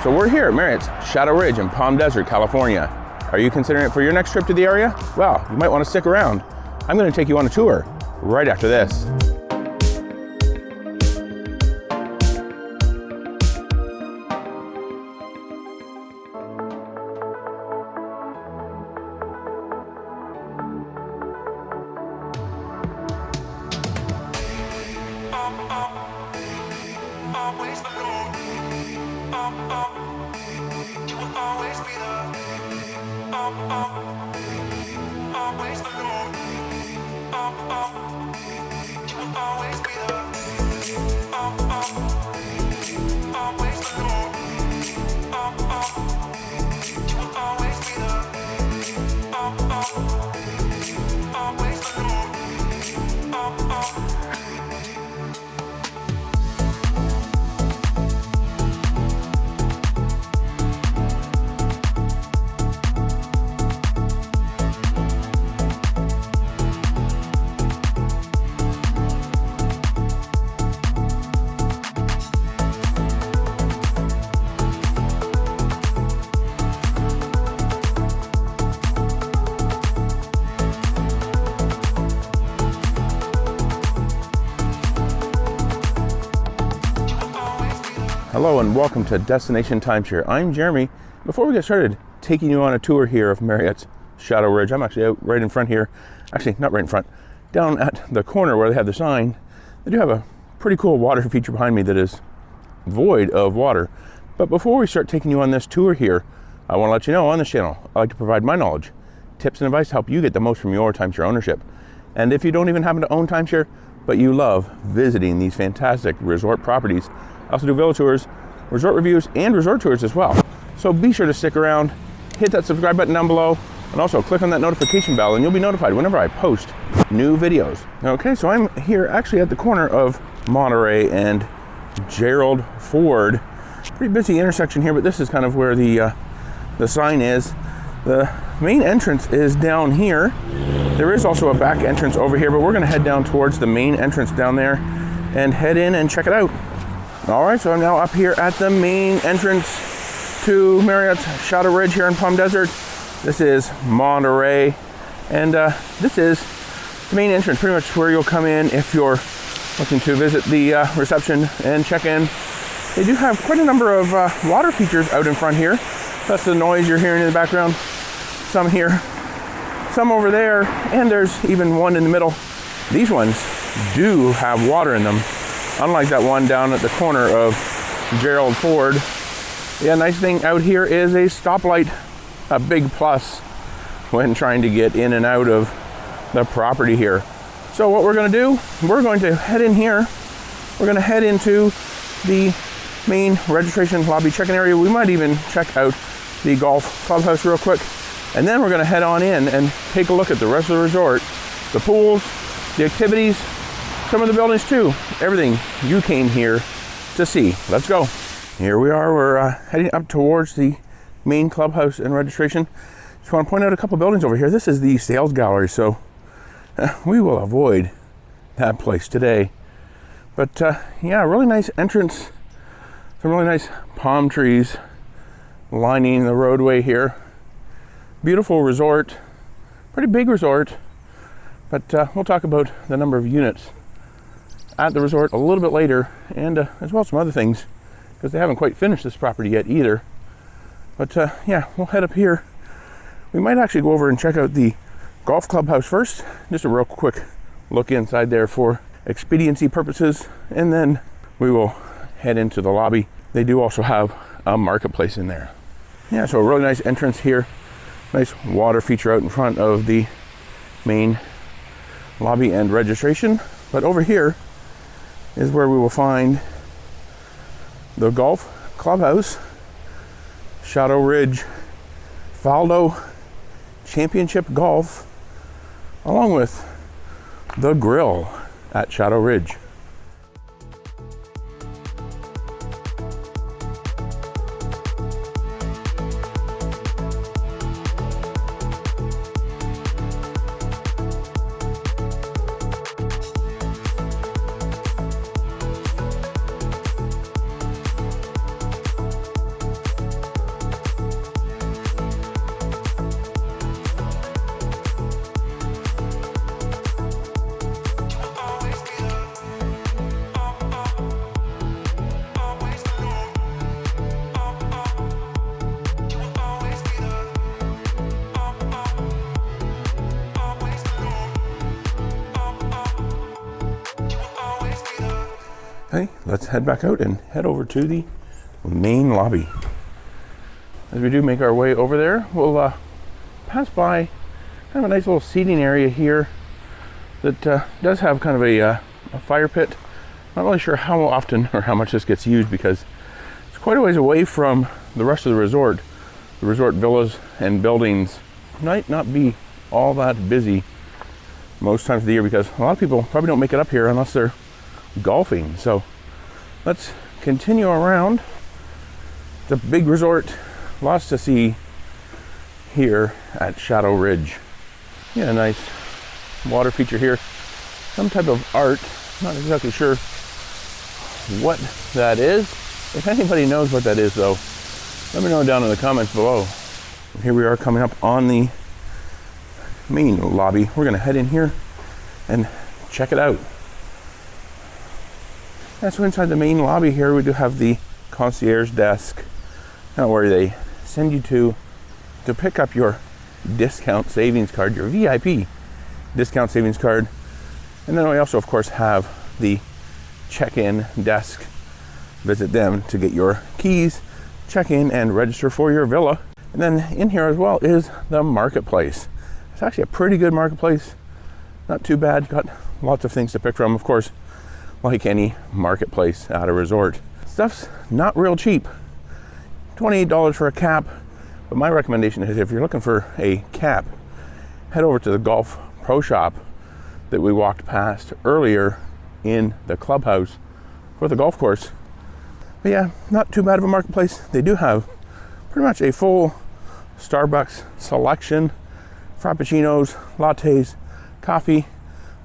So we're here at Marriott's Shadow Ridge in Palm Desert, California. Are you considering it for your next trip to the area? Well, you might want to stick around. I'm going to take you on a tour right after this. Hello and welcome to Destination Timeshare. I'm Jeremy. Before we get started taking you on a tour here of Marriott's Shadow Ridge, I'm actually out right in front here. Actually, not right in front. Down at the corner where they have the sign, they do have a pretty cool water feature behind me that is void of water. But before we start taking you on this tour here, I want to let you know on this channel, I like to provide my knowledge, tips and advice to help you get the most from your timeshare ownership. And if you don't even happen to own timeshare, but you love visiting these fantastic resort properties, I also do villa tours, resort reviews, and resort tours as well. So be sure to stick around, hit that subscribe button down below, and also click on that notification bell and you'll be notified whenever I post new videos. Okay, so I'm here actually at the corner of Monterey and Gerald Ford. Pretty busy intersection here, but this is kind of where the sign is. The main entrance is down here. There is also a back entrance over here, but we're gonna head down towards the main entrance down there and head in and check it out. All right, so I'm now up here at the main entrance to Marriott's Shadow Ridge here in Palm Desert. This is Monterey, and this is the main entrance, pretty much where you'll come in if you're looking to visit the reception and check in. They do have quite a number of water features out in front here. That's the noise you're hearing in the background. Some here, some over there, and there's even one in the middle. These ones do have water in them, unlike that one down at the corner of Gerald Ford. Yeah, nice thing out here is a stoplight, a big plus when trying to get in and out of the property here. So what we're gonna do, we're going to head in here. We're gonna head into the main registration lobby check-in area. We might even check out the golf clubhouse real quick. And then we're gonna head on in and take a look at the rest of the resort, the pools, the activities, some of the buildings too. Everything you came here to see. Let's go. Here we are, we're heading up towards the main clubhouse and registration. Just want to point out a couple buildings over here. This is the sales gallery, so we will avoid that place today. But yeah, really nice entrance. Some really nice palm trees lining the roadway here. Beautiful resort, pretty big resort, but we'll talk about the number of units at the resort a little bit later, and as well as some other things, because they haven't quite finished this property yet either. But yeah, we'll head up here. We might actually go over and check out the golf clubhouse first, just a real quick look inside there for expediency purposes, and then we will head into the lobby. They do also have a marketplace in there. Yeah, so a really nice entrance here. Nice water feature out in front of the main lobby and registration. But over here is where we will find the golf clubhouse, Shadow Ridge Faldo Championship Golf, along with the grill at Shadow Ridge. Okay, let's head back out and head over to the main lobby. As we do make our way over there, we'll pass by kind of a nice little seating area here that does have kind of a fire pit. Not really sure how often or how much this gets used because it's quite a ways away from the rest of the resort. The resort villas and buildings might not be all that busy most times of the year because a lot of people probably don't make it up here unless they're golfing. So let's continue around. It's a big resort, lots to see here at Shadow Ridge. Yeah, nice water feature here. Some type of art, not exactly sure what that is. If anybody knows what that is though, let me know down in the comments below. Here we are coming up on the main lobby. We're gonna head in here and check it out. And so inside the main lobby here, we do have the concierge desk, where they send you to pick up your discount savings card, your VIP discount savings card. And then we also, of course, have the check-in desk. Visit them to get your keys, check in, and register for your villa. And then in here as well is the marketplace. It's actually a pretty good marketplace. Not too bad. Got lots of things to pick from, of course, like any marketplace at a resort. Stuff's not real cheap. $28 for a cap. But my recommendation is if you're looking for a cap, head over to the Golf Pro Shop that we walked past earlier in the clubhouse for the golf course. But yeah, not too bad of a marketplace. They do have pretty much a full Starbucks selection, frappuccinos, lattes, coffee,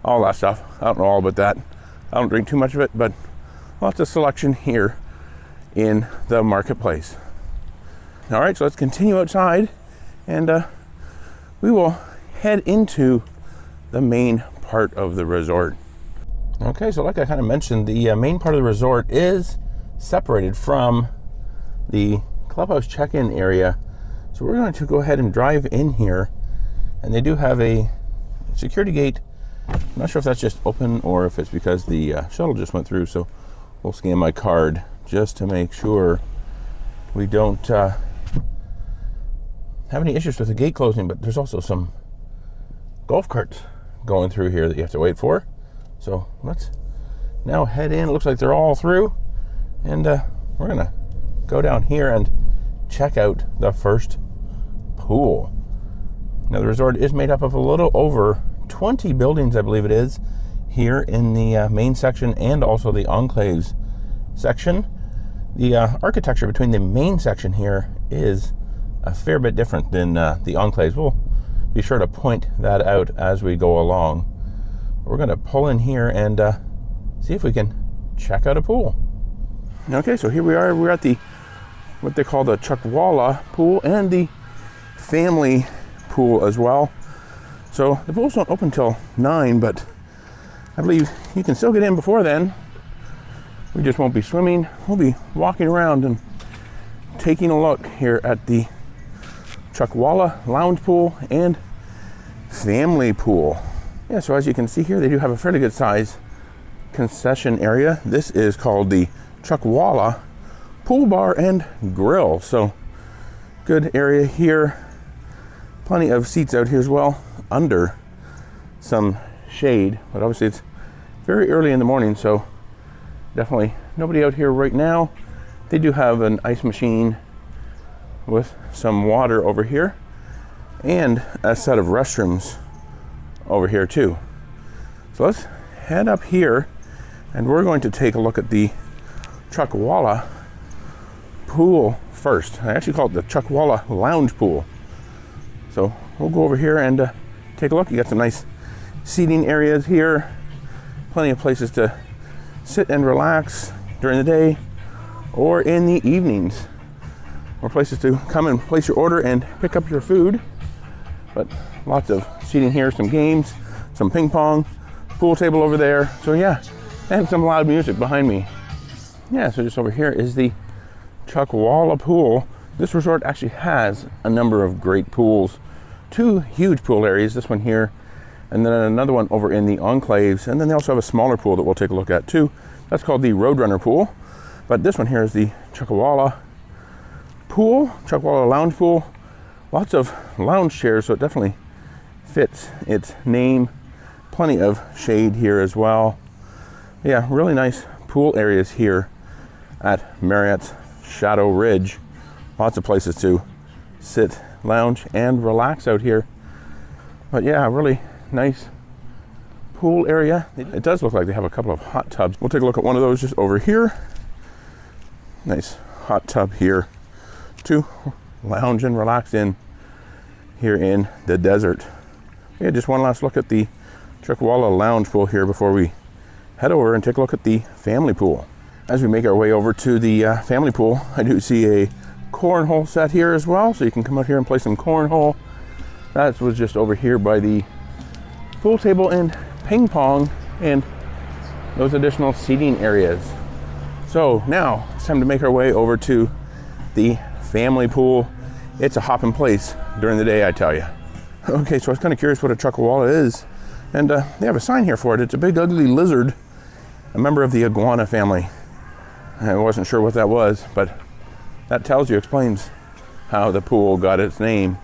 all that stuff. I don't know all about that. I don't drink too much of it, but lots of selection here in the marketplace. All right, so let's continue outside and we will head into the main part of the resort. Okay, so like I kind of mentioned, the main part of the resort is separated from the clubhouse check-in area. So we're going to go ahead and drive in here, and they do have a security gate. I'm not sure if that's just open or if it's because the shuttle just went through, so we'll scan my card just to make sure we don't have any issues with the gate closing. But there's also some golf carts going through here that you have to wait for. So let's now head in. It looks like they're all through, and we're gonna go down here and check out the first pool. Now the resort is made up of a little over 20 buildings, I believe it is, here in the main section and also the Enclaves section. The architecture between the main section here is a fair bit different than the Enclaves. We'll be sure to point that out as we go along. We're going to pull in here and see if we can check out a pool. Okay, so here we are. We're at the what they call the Chuckwalla pool and the family pool as well. So the pools don't open till 9, but I believe you can still get in before then. We just won't be swimming. We'll be walking around and taking a look here at the Chuckwalla lounge pool and family pool. Yeah, so as you can see here, they do have a fairly good size concession area. This is called the Chuckwalla Pool Bar and Grill. So good area here. Plenty of seats out here as well, under some shade. But obviously it's very early in the morning, so definitely nobody out here right now. They do have an ice machine with some water over here and a set of restrooms over here too. So let's head up here and we're going to take a look at the Chuckwalla pool first. I actually call it the Chuckwalla lounge pool. So we'll go over here and take a look. You got some nice seating areas here, plenty of places to sit and relax during the day or in the evenings, or places to come and place your order and pick up your food. But lots of seating here, some games, some ping pong, pool table over there. So yeah, and some loud music behind me. Yeah, so just over here is the Chuckwalla pool. This resort actually has a number of great pools. 2 huge pool areas, this one here, and then another one over in the Enclaves. And then they also have a smaller pool that we'll take a look at too. That's called the Roadrunner Pool. But this one here is the Chuckwalla Pool, Chuckwalla Lounge Pool. Lots of lounge chairs, so it definitely fits its name. Plenty of shade here as well. Yeah, really nice pool areas here at Marriott Shadow Ridge. Lots of places to sit, lounge, and relax out here. But yeah, really nice pool area. It does look like they have a couple of hot tubs. We'll take a look at one of those just over here. Nice hot tub here to lounge and relax in here in the desert. Yeah, just one last look at the Chuckwalla Lounge Pool here before we head over and take a look at the family pool. As we make our way over to the family pool, I do see a cornhole set here as well, so you can come out here and play some cornhole. That was just over here by the pool table and ping pong and those additional seating areas. So now it's time to make our way over to the family pool. It's a hopping place during the day, I tell you. Okay, so I was kind of curious what a Chuckwalla is, and they have a sign here for it. It's a big ugly lizard, a member of the iguana family. I wasn't sure what that was, but that tells you, explains how the pool got its name.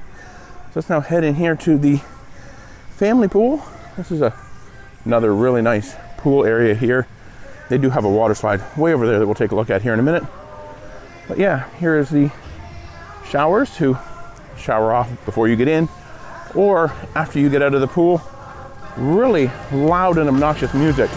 So let's now head in here to the family pool. This is another really nice pool area here. They do have a water slide way over there that we'll take a look at here in a minute. But yeah, here is the showers to shower off before you get in or after you get out of the pool. Really loud and obnoxious music.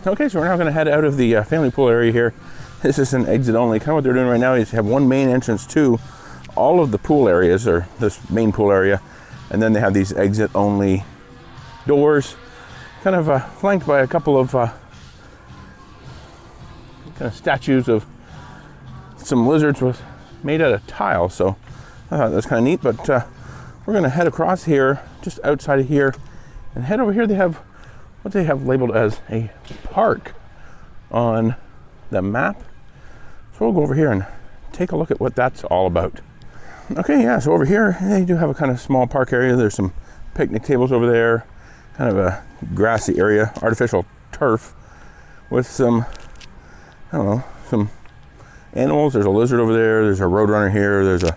Okay, so we're now going to head out of the family pool area here. This is an exit only. Kind of what they're doing right now is have one main entrance to all of the pool areas, or this main pool area, and then they have these exit only doors, kind of flanked by a couple of kind of statues of some lizards made out of tile. So I thought that's kind of neat. But we're going to head across here, just outside of here, and head over here. They have what they have labeled as a park on the map. So we'll go over here and take a look at what that's all about. Okay, yeah, so over here, they do have a kind of small park area. There's some picnic tables over there, kind of a grassy area, artificial turf with some, I don't know, some animals. There's a lizard over there. There's a roadrunner here. There's a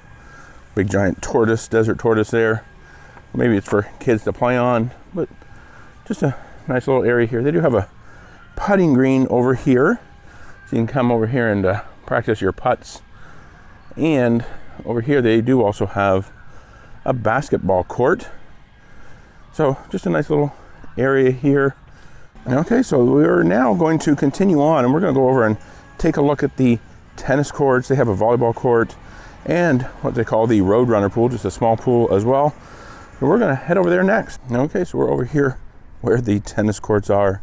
big giant tortoise, desert tortoise there. Maybe it's for kids to play on, but just a nice little area here. They do have a putting green over here, so you can come over here and practice your putts. And over here they do also have a basketball court. So just a nice little area here. Okay, so we're now going to continue on, and we're going to go over and take a look at the tennis courts. They have a volleyball court and what they call the Roadrunner Pool, just a small pool as well. So we're going to head over there next. Okay, so we're over here where the tennis courts are.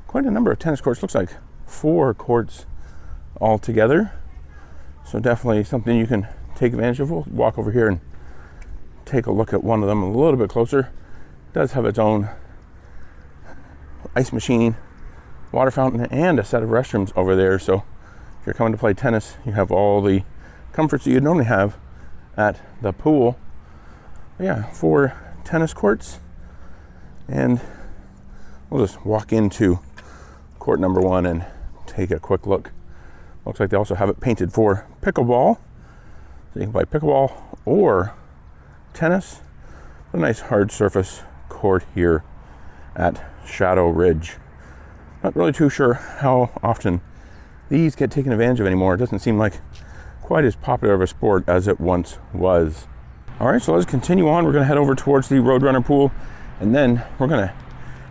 Quite a number of tennis courts. Looks like 4 courts all together. So definitely something you can take advantage of. We'll walk over here and take a look at one of them a little bit closer. It does have its own ice machine, water fountain, and a set of restrooms over there. So if you're coming to play tennis, you have all the comforts that you'd normally have at the pool. But yeah, 4 tennis courts. And we'll just walk into court number 1 and take a quick look. Looks like they also have it painted for pickleball. So you can play pickleball or tennis. A nice hard surface court here at Shadow Ridge. Not really too sure how often these get taken advantage of anymore. It doesn't seem like quite as popular of a sport as it once was. All right, so let's continue on. We're going to head over towards the Roadrunner Pool, and then we're going to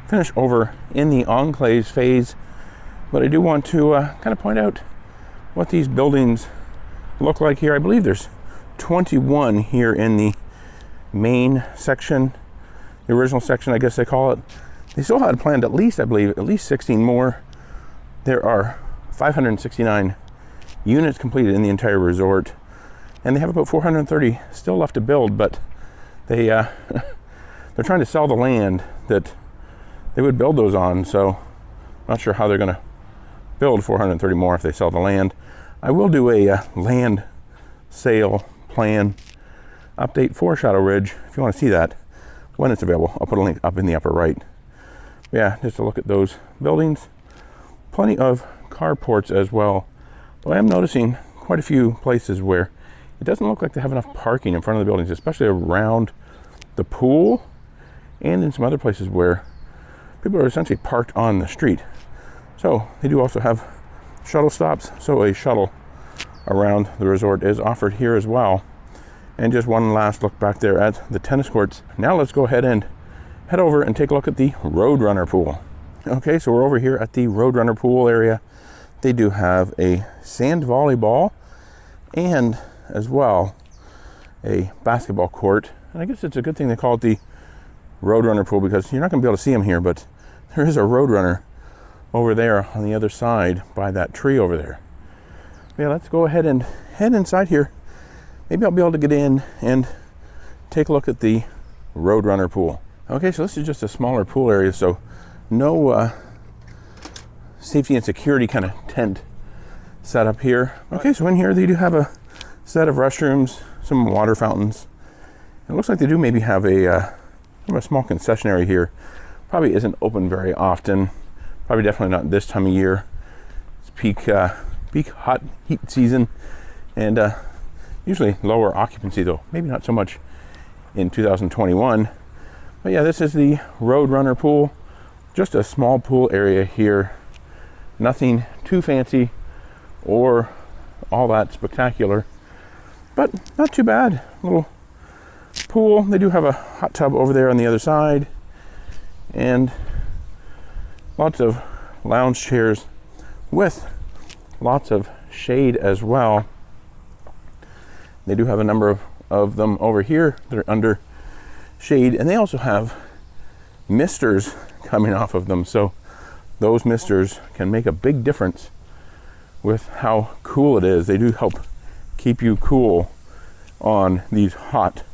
finish over in the Enclaves phase, but I do want to kind of point out what these buildings look like here. I believe there's 21 here in the main section, the original section, I guess they call it. They still had planned at least, I believe, at least 16 more. There are 569 units completed in the entire resort, and they have about 430 still left to build, but they they're trying to sell the land that they would build those on, so not sure how they're going to build 430 more if they sell the land. I will do a land sale plan update for Shadow Ridge if you want to see that when it's available. I'll put a link up in the upper right. Yeah, just to look at those buildings. Plenty of carports as well. Though I am noticing quite a few places where it doesn't look like they have enough parking in front of the buildings, especially around the pool and in some other places where people are essentially parked on the street. So they do also have shuttle stops, so a shuttle around the resort is offered here as well. And just one last look back there at the tennis courts. Now let's go ahead and head over and take a look at the Roadrunner Pool. Okay, so we're over here at the Roadrunner Pool area. They do have a sand volleyball and as well a basketball court. And I guess it's a good thing they call it the Roadrunner Pool, because you're not going to be able to see them here, but there is a Roadrunner over there on the other side by that tree over there. Yeah, let's go ahead and head inside here. Maybe I'll be able to get in and take a look at the Roadrunner Pool. Okay, so this is just a smaller pool area, so no safety and security kind of tent set up here. Okay, so in here they do have a set of restrooms, some water fountains. It looks like they do maybe have a small concession area here. Probably isn't open very often. Probably definitely not this time of year. It's peak hot heat season, and usually lower occupancy though. Maybe not so much in 2021. But yeah, this is the Roadrunner Pool. Just a small pool area here. Nothing too fancy or all that spectacular, but not too bad. Little pool. They do have a hot tub over there on the other side, and lots of lounge chairs with lots of shade as well. They do have a number of them over here that are under shade, and they also have misters coming off of them, so those misters can make a big difference with how cool it is. They do help keep you cool on these hot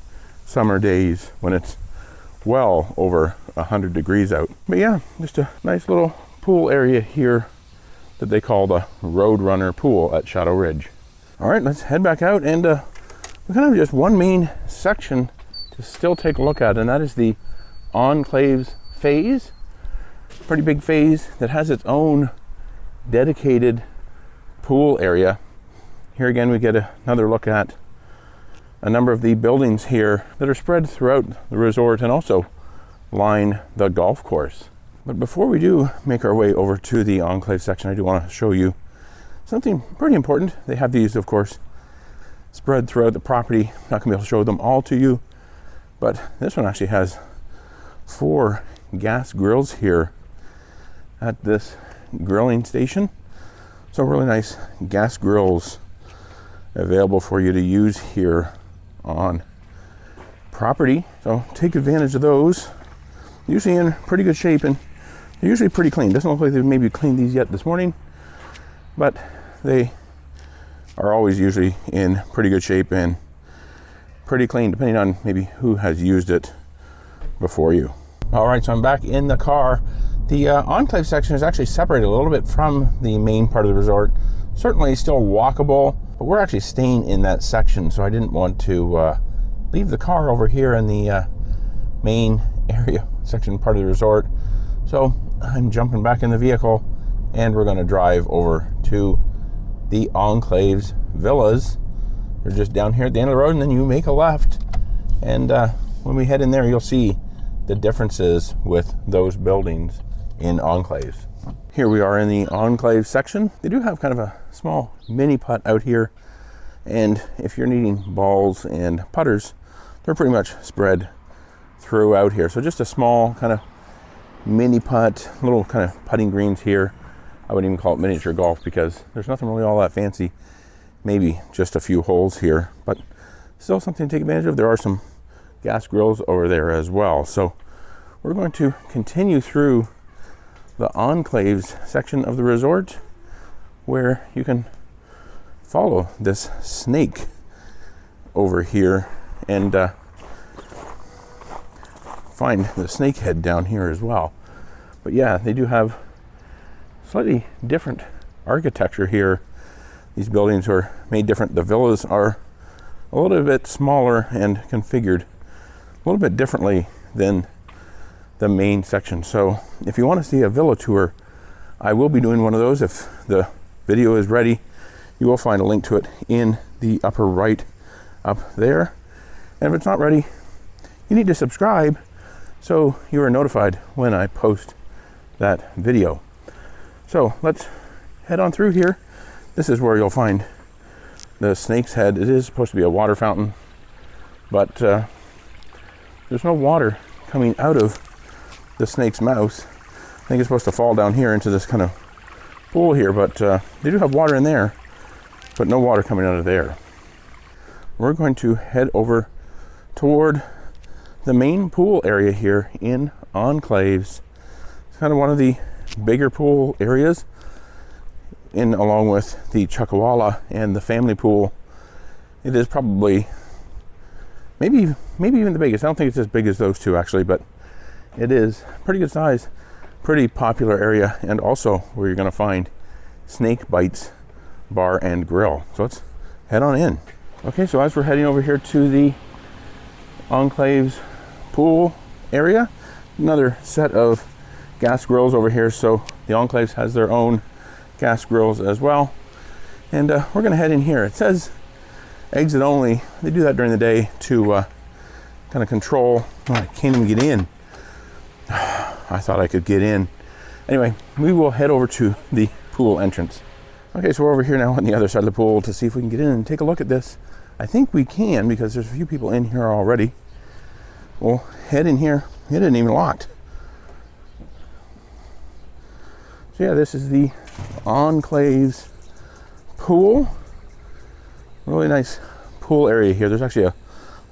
summer days when it's well over 100 degrees out. But yeah, just a nice little pool area here that they call the Roadrunner Pool at Shadow Ridge. All right, let's head back out, and we kind of have just one main section to still take a look at, and that is the Enclaves phase. Pretty big phase that has its own dedicated pool area. Here again we get another look at a number of the buildings here that are spread throughout the resort and also line the golf course. But before we do make our way over to the Enclave section, I do want to show you something pretty important. They have these, of course, spread throughout the property. Not gonna be able to show them all to you, but this one actually has 4 gas grills here at this grilling station. So really nice gas grills available for you to use here on property. So take advantage of those. Usually in pretty good shape, and they're usually pretty clean. Doesn't look like they've maybe cleaned these yet this morning, but they are always usually in pretty good shape and pretty clean, depending on maybe who has used it before you. All right, so I'm back in the car. The Enclave section is actually separated a little bit from the main part of the resort. Certainly still walkable, but we're actually staying in that section, so I didn't want to leave the car over here in the main area section part of the resort. So I'm jumping back in the vehicle, and we're going to drive over to the Enclaves villas. They're just down here at the end of the road, and then you make a left, and when we head in there, you'll see the differences with those buildings in Enclaves. Here we are in the Enclave section. They do have kind of a small mini putt out here, and if you're needing balls and putters, they're pretty much spread throughout here. So just a small kind of mini putt, little kind of putting greens here. I wouldn't even call it miniature golf because there's nothing really all that fancy. Maybe just a few holes here, but still something to take advantage of. There are some gas grills over there as well. So we're going to continue through the Enclaves section of the resort where you can follow this snake over here and find the snake head down here as well. But yeah, they do have slightly different architecture here. These buildings are made different. The villas are a little bit smaller and configured a little bit differently than the main section. So if you want to see a villa tour, I will be doing one of those. If the video is ready, you will find a link to it in the upper right up there. And if it's not ready, you need to subscribe so you are notified when I post that video. So let's head on through here. This is where you'll find the snake's head. It is supposed to be a water fountain, but there's no water coming out of the snake's mouth. I think it's supposed to fall down here into this kind of pool here, but they do have water in there, but no water coming out of there. We're going to head over toward the main pool area here in Enclaves. It's kind of one of the bigger pool areas, in along with the Chuckwalla and the family pool. It is probably maybe even the biggest. I don't think it's as big as those two actually, but it is pretty good size, pretty popular area, and also where you're going to find Snake Bites Bar and Grill. So let's head on in. Okay, so as we're heading over here to the Enclaves pool area, another set of gas grills over here. So the Enclaves has their own gas grills as well. And we're going to head in here. It says exit only. They do that during the day to kind of control. Oh, I can't even get in. I thought I could get in. Anyway, we will head over to the pool entrance. Okay, so we're over here now on the other side of the pool to see if we can get in and take a look at this. I think we can because there's a few people in here already. We'll head in here. It isn't even locked. So yeah, this is the Enclaves pool. Really nice pool area here. There's actually a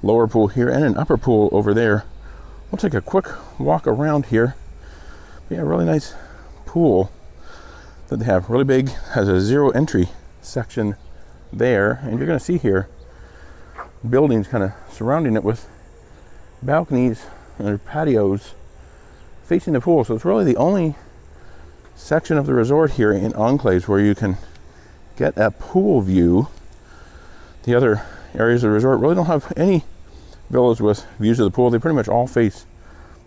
lower pool here and an upper pool over there. We'll take a quick walk around here. But yeah, really nice pool that they have. Really big, has a zero entry section there. And you're gonna see here buildings kind of surrounding it with balconies and patios facing the pool. So it's really the only section of the resort here in Enclaves where you can get a pool view. The other areas of the resort really don't have any villas with views of the pool. They pretty much all face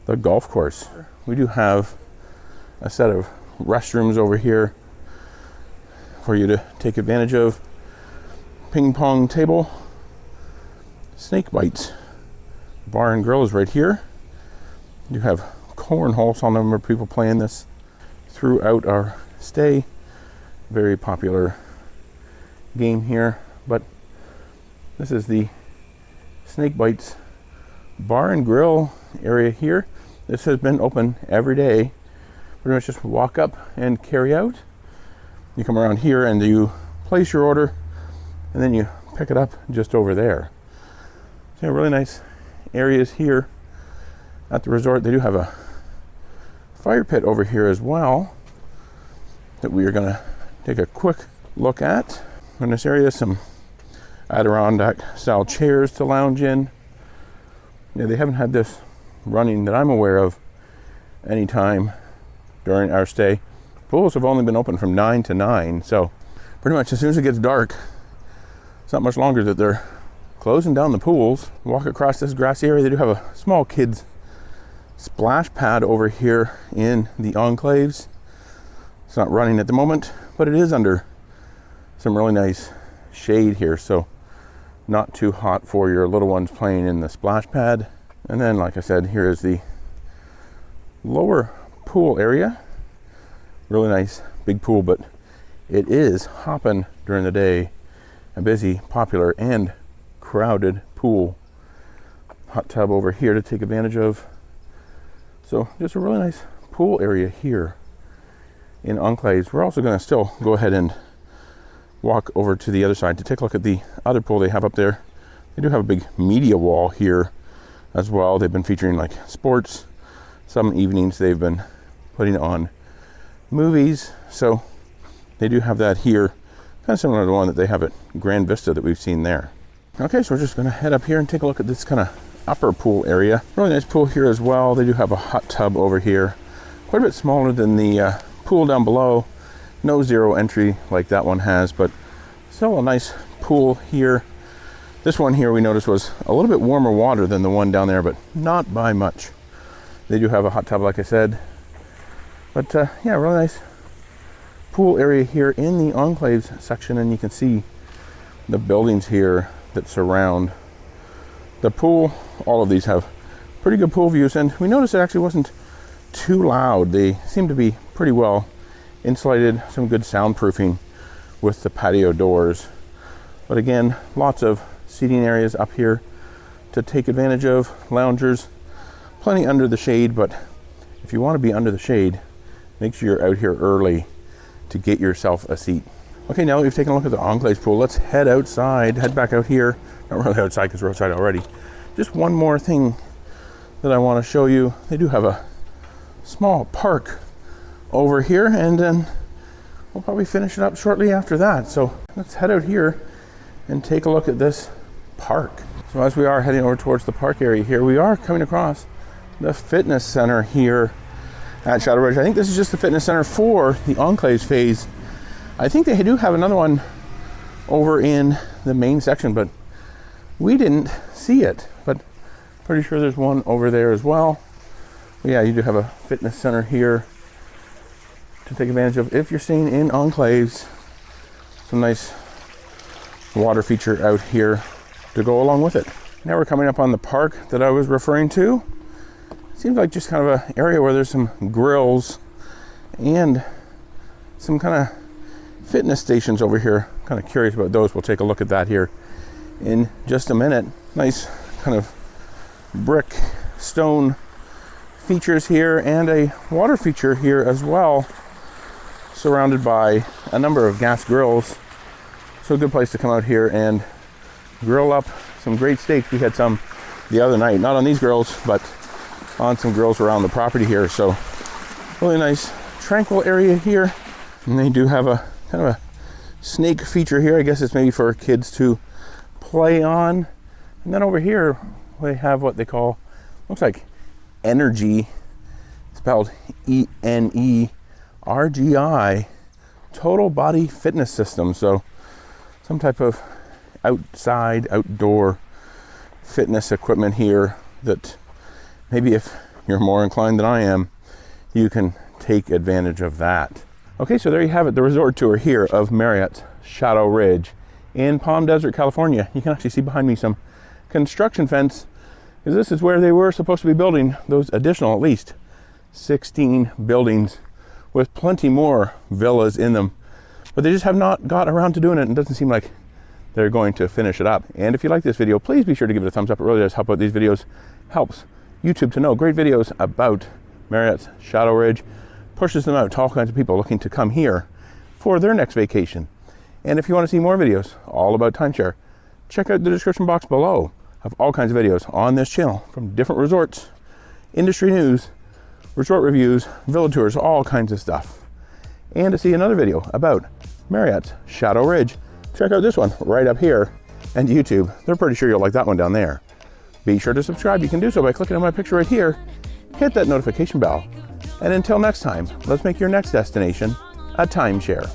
the golf course. We do have a set of restrooms over here for you to take advantage of. Ping pong table. Snake Bites Bar and Grill is right here. You have cornhole, so I'll remember people playing this throughout our stay. Very popular game here. But this is the Snake Bites Bar and Grill area here. This has been open every day. Pretty much just walk up and carry out. You come around here and you place your order and then you pick it up just over there. So yeah, really nice areas here at the resort. They do have a fire pit over here as well that we are going to take a quick look at. In this area, some Adirondack style chairs to lounge in. Yeah, they haven't had this running that I'm aware of anytime during our stay. Pools have only been open from 9 to 9, so pretty much as soon as it gets dark, it's not much longer that they're closing down the pools. Walk across this grassy area. They do have a small kids splash pad over here in the Enclaves. It's not running at the moment, but it is under some really nice shade here, so not too hot for your little ones playing in the splash pad. And then, like I said, here is the lower pool area. Really nice big pool, but it is hopping during the day. A busy, popular, and crowded pool. Hot tub over here to take advantage of. So just a really nice pool area here in Enclaves. We're also going to still go ahead and walk over to the other side to take a look at the other pool they have up there. They do have a big media wall here as well. They've been featuring like sports. Some evenings they've been putting on movies. So they do have that here, kind of similar to the one that they have at Grand Vista that we've seen there. Okay, so we're just going to head up here and take a look at this kind of upper pool area. Really nice pool here as well. They do have a hot tub over here, quite a bit smaller than the pool down below. No zero entry like that one has, but still a nice pool here. This one here we noticed was a little bit warmer water than the one down there, but not by much. They do have a hot tub, like I said. But yeah, really nice pool area here in the Enclaves section, and you can see the buildings here that surround the pool. All of these have pretty good pool views, and we noticed it actually wasn't too loud. They seem to be pretty well insulated, some good soundproofing with the patio doors. But again, lots of seating areas up here to take advantage of, loungers, plenty under the shade. But if you want to be under the shade, make sure you're out here early to get yourself a seat. Okay, now that we've taken a look at the Enclaves pool, let's head outside, head back out here. Not really outside because we're outside already. Just one more thing that I want to show you. They do have a small park over here, and then we'll probably finish it up shortly after that. So let's head out here and take a look at this park. So as we are heading over towards the park area here, we are coming across the fitness center here at Shadow Ridge. I think this is just the fitness center for the Enclaves phase. I think they do have another one over in the main section, but we didn't see it. But pretty sure there's one over there as well. But yeah, you do have a fitness center here to take advantage of if you're staying in Enclaves. Some nice water feature out here to go along with it. Now we're coming up on the park that I was referring to. It seems like just kind of an area where there's some grills and some kind of fitness stations over here. Kind of curious about those. We'll take a look at that here in just a minute. Nice kind of brick stone features here, and a water feature here as well, surrounded by a number of gas grills. So a good place to come out here and grill up some great steaks. We had some the other night, not on these grills, but on some grills around the property here. So really nice tranquil area here. And they do have a kind of a snake feature here. I guess it's maybe for kids to play on. And then over here they have what they call, looks like Energy, spelled ENERGI, total body fitness system. So some type of outdoor fitness equipment here that maybe if you're more inclined than I am, you can take advantage of that. Okay, so there you have it, the resort tour here of Marriott Shadow Ridge in Palm Desert, California. You can actually see behind me some construction fence, because this is where they were supposed to be building those additional at least 16 buildings with plenty more villas in them. But they just have not got around to doing it, and it doesn't seem like they're going to finish it up. And if you like this video, please be sure to give it a thumbs up. It really does help out these videos. Helps YouTube to know great videos about Marriott's Shadow Ridge. Pushes them out to all kinds of people looking to come here for their next vacation. And if you want to see more videos all about timeshare, check out the description box below. Of all kinds of videos on this channel from different resorts, industry news, resort reviews, villa tours, all kinds of stuff. And to see another video about Marriott's Shadow Ridge, check out this one right up here, and YouTube. They're pretty sure you'll like that one down there. Be sure to subscribe. You can do so by clicking on my picture right here. Hit that notification bell. And until next time, let's make your next destination a timeshare.